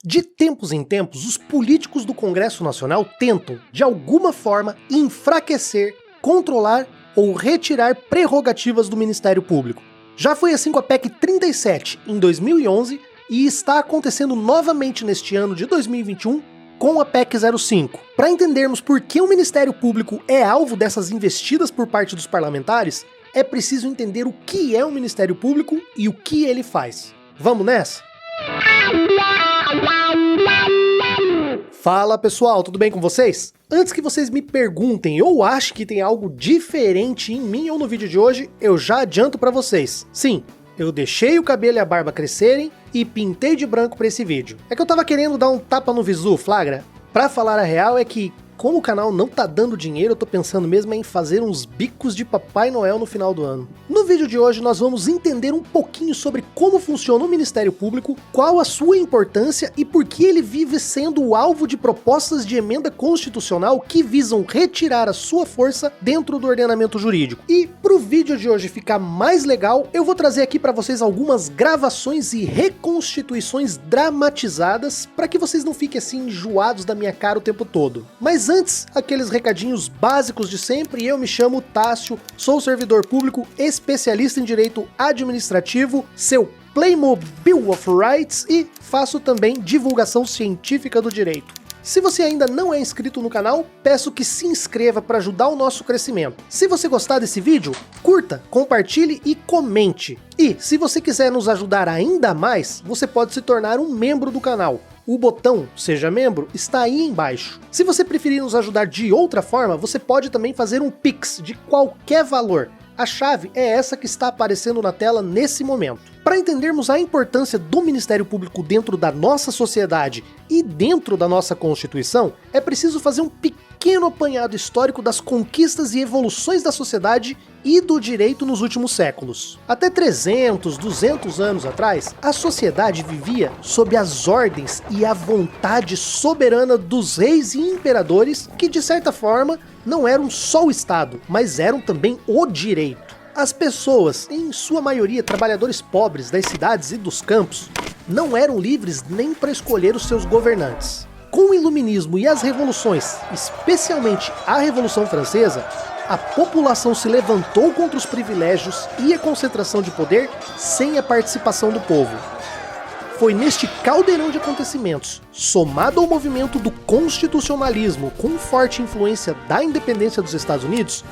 De tempos em tempos, os políticos do Congresso Nacional tentam, de alguma forma, enfraquecer, controlar ou retirar prerrogativas do Ministério Público. Já foi assim com a PEC 37, em 2011, e está acontecendo novamente neste ano de 2021, com a PEC 05. Para entendermos por que o Ministério Público é alvo dessas investidas por parte dos parlamentares, é preciso entender o que é o Ministério Público e o que ele faz. Vamos nessa? Fala pessoal, tudo bem com vocês? Antes que vocês me perguntem ou achem que tem algo diferente em mim ou no vídeo de hoje, eu já adianto pra vocês. Sim, eu deixei o cabelo e a barba crescerem e pintei de branco pra esse vídeo. É que eu tava querendo dar um tapa no visu, flagra? Pra falar a real é que, como o canal não tá dando dinheiro, eu tô pensando mesmo em fazer uns bicos de Papai Noel no final do ano. No vídeo de hoje nós vamos entender um pouquinho sobre como funciona o Ministério Público, qual a sua importância e por que ele vive sendo o alvo de propostas de emenda constitucional que visam retirar a sua força dentro do ordenamento jurídico. E pro vídeo de hoje ficar mais legal, eu vou trazer aqui para vocês algumas gravações e reconstituições dramatizadas para que vocês não fiquem assim enjoados da minha cara o tempo todo. Mas antes, aqueles recadinhos básicos de sempre, eu me chamo Tássio, sou servidor público, especialista em direito administrativo, seu Playmobil of Rights e faço também divulgação científica do direito. Se você ainda não é inscrito no canal, peço que se inscreva para ajudar o nosso crescimento. Se você gostar desse vídeo, curta, compartilhe e comente. E se você quiser nos ajudar ainda mais, você pode se tornar um membro do canal. O botão Seja Membro está aí embaixo. Se você preferir nos ajudar de outra forma, você pode também fazer um Pix de qualquer valor. A chave é essa que está aparecendo na tela nesse momento. Para entendermos a importância do Ministério Público dentro da nossa sociedade e dentro da nossa Constituição, é preciso fazer um pequeno apanhado histórico das conquistas e evoluções da sociedade e do direito nos últimos séculos. Até 300, 200 anos atrás, a sociedade vivia sob as ordens e a vontade soberana dos reis e imperadores que, de certa forma, não eram só o Estado, mas eram também o direito. As pessoas, em sua maioria trabalhadores pobres das cidades e dos campos, não eram livres nem para escolher os seus governantes. Com o Iluminismo e as revoluções, especialmente a Revolução Francesa, a população se levantou contra os privilégios e a concentração de poder sem a participação do povo. Foi neste caldeirão de acontecimentos, somado ao movimento do constitucionalismo com forte influência da independência dos Estados Unidos,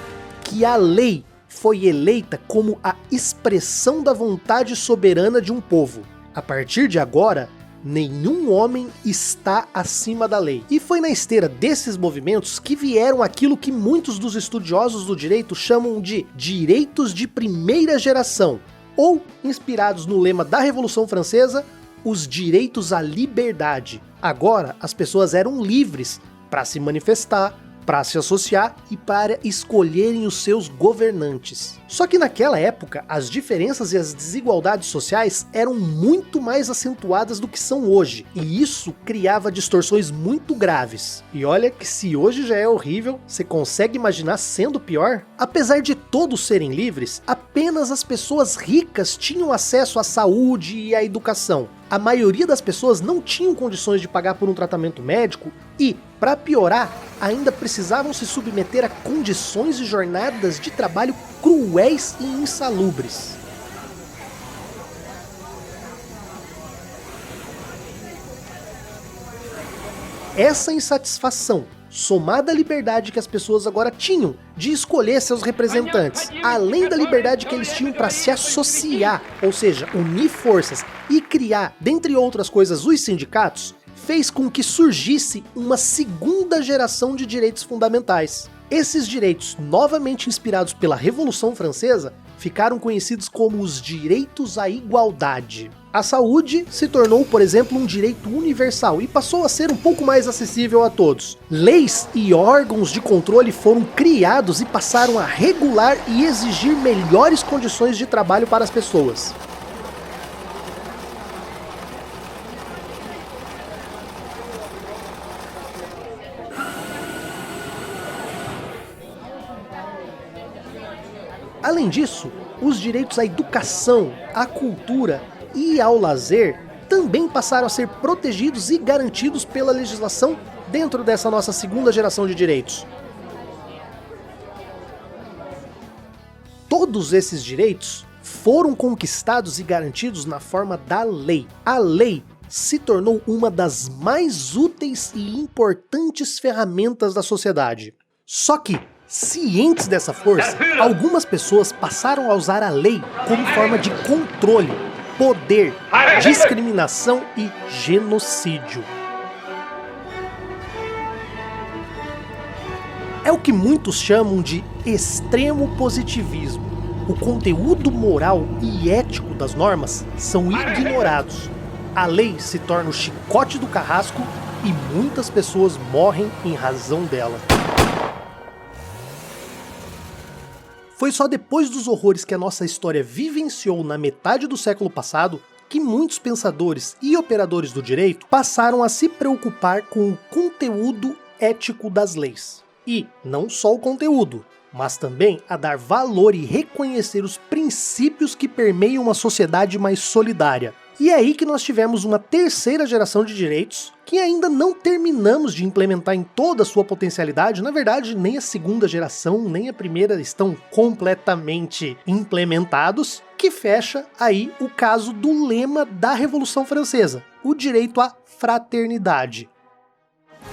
que a lei foi eleita como a expressão da vontade soberana de um povo. A partir de agora, nenhum homem está acima da lei. E foi na esteira desses movimentos que vieram aquilo que muitos dos estudiosos do direito chamam de direitos de primeira geração, ou, inspirados no lema da Revolução Francesa, os direitos à liberdade. Agora, as pessoas eram livres para se manifestar, para se associar e para escolherem os seus governantes. Só que naquela época, as diferenças e as desigualdades sociais eram muito mais acentuadas do que são hoje, e isso criava distorções muito graves. E olha que se hoje já é horrível, você consegue imaginar sendo pior? Apesar de todos serem livres, apenas as pessoas ricas tinham acesso à saúde e à educação. A maioria das pessoas não tinham condições de pagar por um tratamento médico e, para piorar, ainda precisavam se submeter a condições e jornadas de trabalho cruéis e insalubres. Essa insatisfação, somada à liberdade que as pessoas agora tinham de escolher seus representantes, além da liberdade que eles tinham para se associar, ou seja, unir forças e criar, dentre outras coisas, os sindicatos, fez com que surgisse uma segunda geração de direitos fundamentais. Esses direitos, novamente inspirados pela Revolução Francesa, ficaram conhecidos como os direitos à igualdade. A saúde se tornou, por exemplo, um direito universal e passou a ser um pouco mais acessível a todos. Leis e órgãos de controle foram criados e passaram a regular e exigir melhores condições de trabalho para as pessoas. Além disso, os direitos à educação, à cultura e ao lazer também passaram a ser protegidos e garantidos pela legislação dentro dessa nossa segunda geração de direitos. Todos esses direitos foram conquistados e garantidos na forma da lei. A lei se tornou uma das mais úteis e importantes ferramentas da sociedade. Só que, cientes dessa força, algumas pessoas passaram a usar a lei como forma de controle, poder, discriminação e genocídio. É o que muitos chamam de extremo positivismo. O conteúdo moral e ético das normas são ignorados. A lei se torna o chicote do carrasco e muitas pessoas morrem em razão dela. Foi só depois dos horrores que a nossa história vivenciou na metade do século passado que muitos pensadores e operadores do direito passaram a se preocupar com o conteúdo ético das leis. E não só o conteúdo, mas também a dar valor e reconhecer os princípios que permeiam uma sociedade mais solidária. E é aí que nós tivemos uma terceira geração de direitos que ainda não terminamos de implementar em toda a sua potencialidade. Na verdade, nem a segunda geração, nem a primeira estão completamente implementados, que fecha aí o caso do lema da Revolução Francesa, o direito à fraternidade.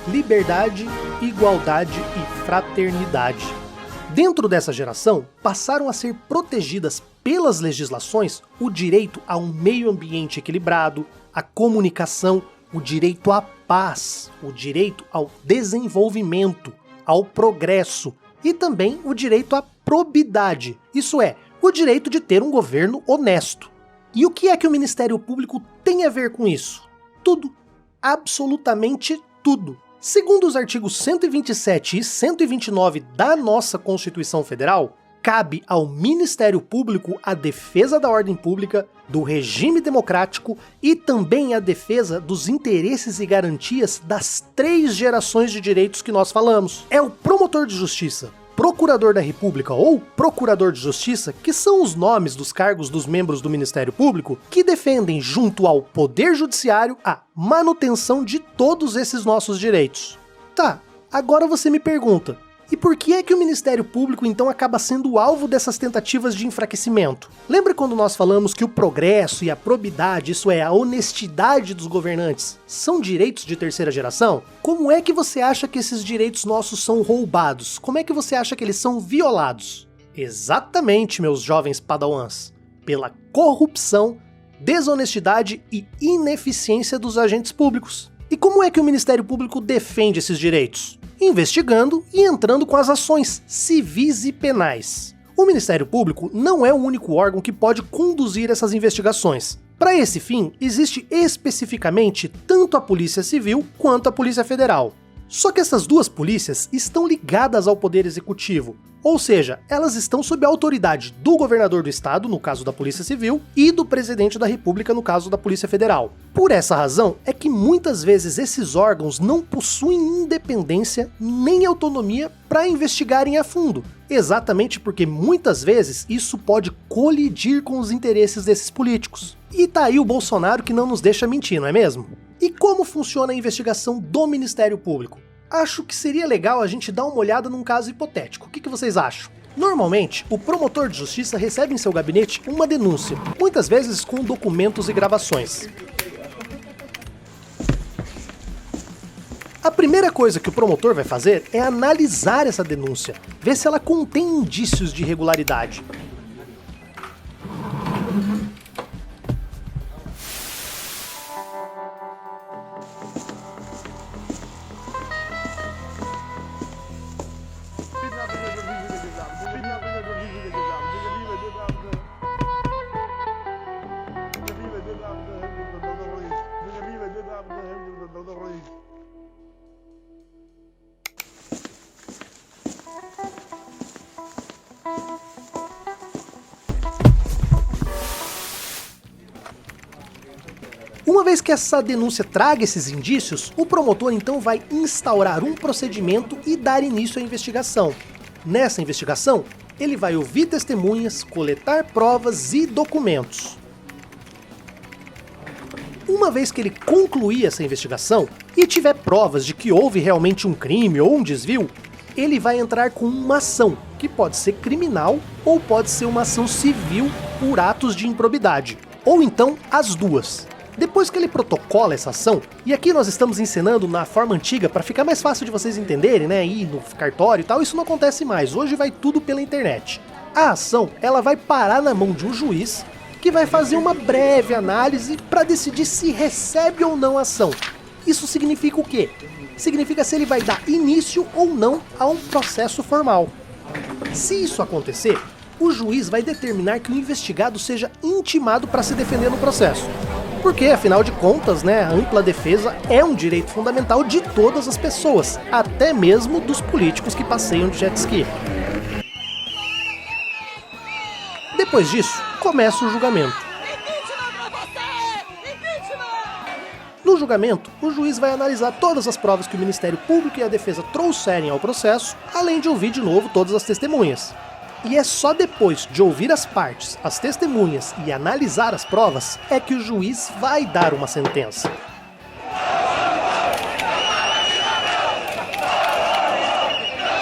Liberdade, igualdade e fraternidade. Dentro dessa geração, passaram a ser protegidas pelas legislações o direito a um meio ambiente equilibrado, a comunicação, o direito à paz, o direito ao desenvolvimento, ao progresso e também o direito à probidade, isso é, o direito de ter um governo honesto. E o que é que o Ministério Público tem a ver com isso? Tudo, absolutamente tudo. Segundo os artigos 127 e 129 da nossa Constituição Federal, cabe ao Ministério Público a defesa da ordem pública, do regime democrático e também a defesa dos interesses e garantias das 3 gerações de direitos que nós falamos. É o promotor de justiça, procurador da República ou procurador de justiça, que são os nomes dos cargos dos membros do Ministério Público, que defendem junto ao Poder Judiciário a manutenção de todos esses nossos direitos. Tá, agora você me pergunta, e por que é que o Ministério Público então acaba sendo alvo dessas tentativas de enfraquecimento? Lembra quando nós falamos que o progresso e a probidade, isso é, a honestidade dos governantes, são direitos de terceira geração? Como é que você acha que esses direitos nossos são roubados? Como é que você acha que eles são violados? Exatamente, meus jovens padawans, pela corrupção, desonestidade e ineficiência dos agentes públicos. E como é que o Ministério Público defende esses direitos? Investigando e entrando com as ações civis e penais. O Ministério Público não é o único órgão que pode conduzir essas investigações. Para esse fim, existe especificamente tanto a Polícia Civil quanto a Polícia Federal. Só que essas duas polícias estão ligadas ao Poder Executivo, ou seja, elas estão sob a autoridade do governador do estado, no caso da Polícia Civil, e do presidente da República, no caso da Polícia Federal. Por essa razão, é que muitas vezes esses órgãos não possuem independência nem autonomia para investigarem a fundo, exatamente porque muitas vezes isso pode colidir com os interesses desses políticos. E tá aí o Bolsonaro que não nos deixa mentir, não é mesmo? E como funciona a investigação do Ministério Público? Acho que seria legal a gente dar uma olhada num caso hipotético. O que vocês acham? Normalmente, o promotor de justiça recebe em seu gabinete uma denúncia, muitas vezes com documentos e gravações. A primeira coisa que o promotor vai fazer é analisar essa denúncia, ver se ela contém indícios de irregularidade. Uma vez que essa denúncia traga esses indícios, o promotor então vai instaurar um procedimento e dar início à investigação. Nessa investigação, ele vai ouvir testemunhas, coletar provas e documentos. Uma vez que ele concluir essa investigação e tiver provas de que houve realmente um crime ou um desvio, ele vai entrar com uma ação, que pode ser criminal ou pode ser uma ação civil por atos de improbidade, ou então as duas. Depois que ele protocola essa ação, e aqui nós estamos encenando na forma antiga para ficar mais fácil de vocês entenderem, né, ir no cartório e tal, isso não acontece mais, hoje vai tudo pela internet. A ação, ela vai parar na mão de um juiz, que vai fazer uma breve análise para decidir se recebe ou não a ação. Isso significa o quê? Significa se ele vai dar início ou não a um processo formal. Se isso acontecer, o juiz vai determinar que o investigado seja intimado para se defender no processo. Porque, afinal de contas, né, a ampla defesa é um direito fundamental de todas as pessoas, até mesmo dos políticos que passeiam de jet ski. Depois disso, começa o julgamento. No julgamento, o juiz vai analisar todas as provas que o Ministério Público e a defesa trouxerem ao processo, além de ouvir de novo todas as testemunhas. E é só depois de ouvir as partes, as testemunhas e analisar as provas, é que o juiz vai dar uma sentença.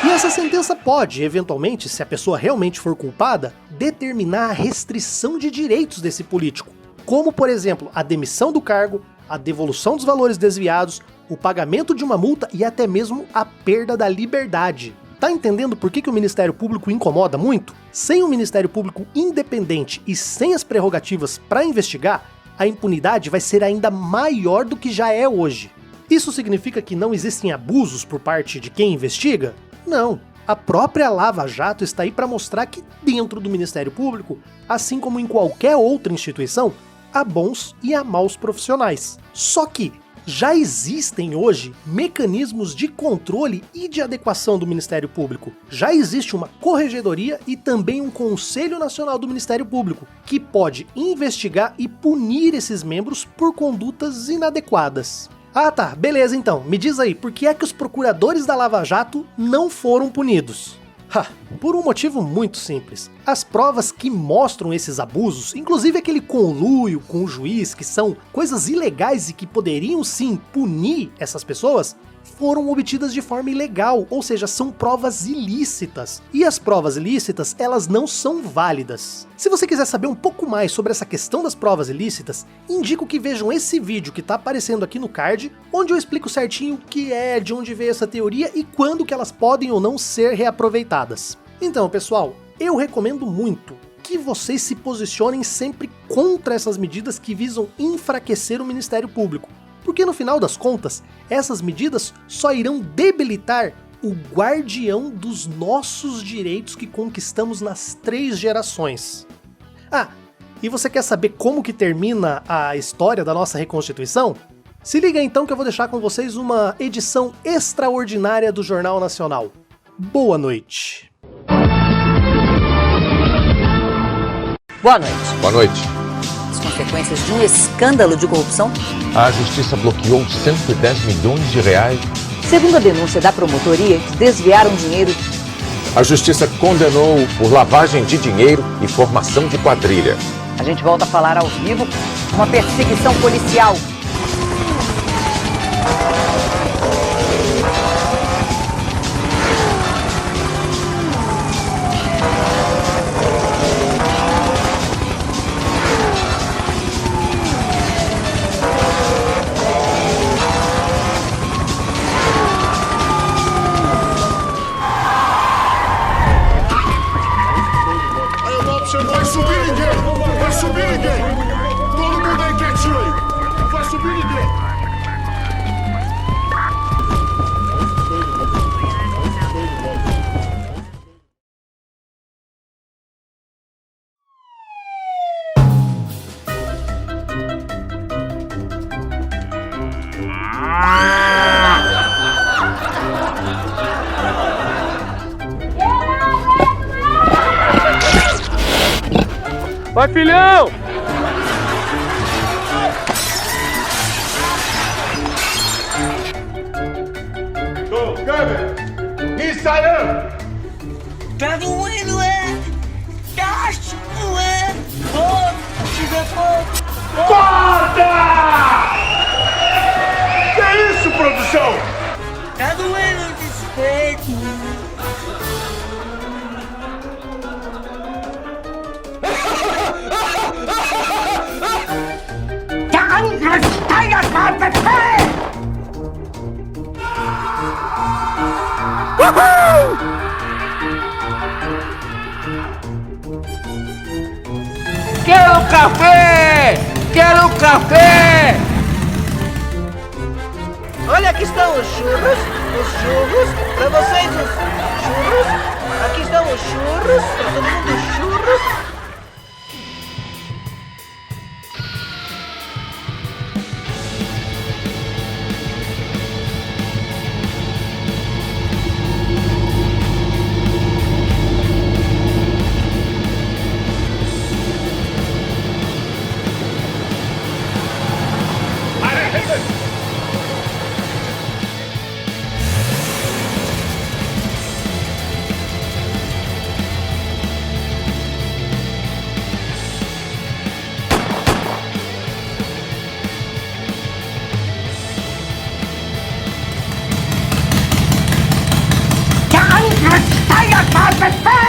E essa sentença pode, eventualmente, se a pessoa realmente for culpada, determinar a restrição de direitos desse político, como, por exemplo, a demissão do cargo, a devolução dos valores desviados, o pagamento de uma multa e até mesmo a perda da liberdade. Tá entendendo por que o Ministério Público incomoda muito? Sem um Ministério Público independente e sem as prerrogativas para investigar, a impunidade vai ser ainda maior do que já é hoje. Isso significa que não existem abusos por parte de quem investiga? Não. A própria Lava Jato está aí para mostrar que dentro do Ministério Público, assim como em qualquer outra instituição, há bons e há maus profissionais. Só que já existem hoje mecanismos de controle e de adequação do Ministério Público. Já existe uma corregedoria e também um Conselho Nacional do Ministério Público, que pode investigar e punir esses membros por condutas inadequadas. Ah tá, beleza então, me diz aí, por que é que os procuradores da Lava Jato não foram punidos? Por um motivo muito simples. As provas que mostram esses abusos, inclusive aquele conluio com o juiz, que são coisas ilegais e que poderiam sim punir essas pessoas, foram obtidas de forma ilegal, ou seja, são provas ilícitas. E as provas ilícitas, elas não são válidas. Se você quiser saber um pouco mais sobre essa questão das provas ilícitas, indico que vejam esse vídeo que está aparecendo aqui no card, onde eu explico certinho o que é, de onde veio essa teoria e quando que elas podem ou não ser reaproveitadas. Então, pessoal, eu recomendo muito que vocês se posicionem sempre contra essas medidas que visam enfraquecer o Ministério Público. Porque no final das contas, essas medidas só irão debilitar o guardião dos nossos direitos que conquistamos nas 3 gerações. Ah, e você quer saber como que termina a história da nossa Reconstituição? Se liga então que eu vou deixar com vocês uma edição extraordinária do Jornal Nacional. Boa noite. Boa noite. Boa noite. As consequências de um escândalo de corrupção? A justiça bloqueou 110 milhões de reais. Segundo a denúncia da promotoria, desviaram dinheiro. A justiça condenou por lavagem de dinheiro e formação de quadrilha. A gente volta a falar ao vivo, uma perseguição policial. Vai subir ninguém! Vai subir ninguém! Todo mundo aí quietinho aí! Não vai subir ninguém! Vai, filhão! câmera! Ensaiando! Tá doendo, é? Tá doendo! Vou! Corta! chão! Tá doendo desse peito. Quero café! Quero café! Olha, aqui estão os churros, pra vocês os churros. Aqui estão os churros, pra todo mundo os churros. Tiger Carpet Fair!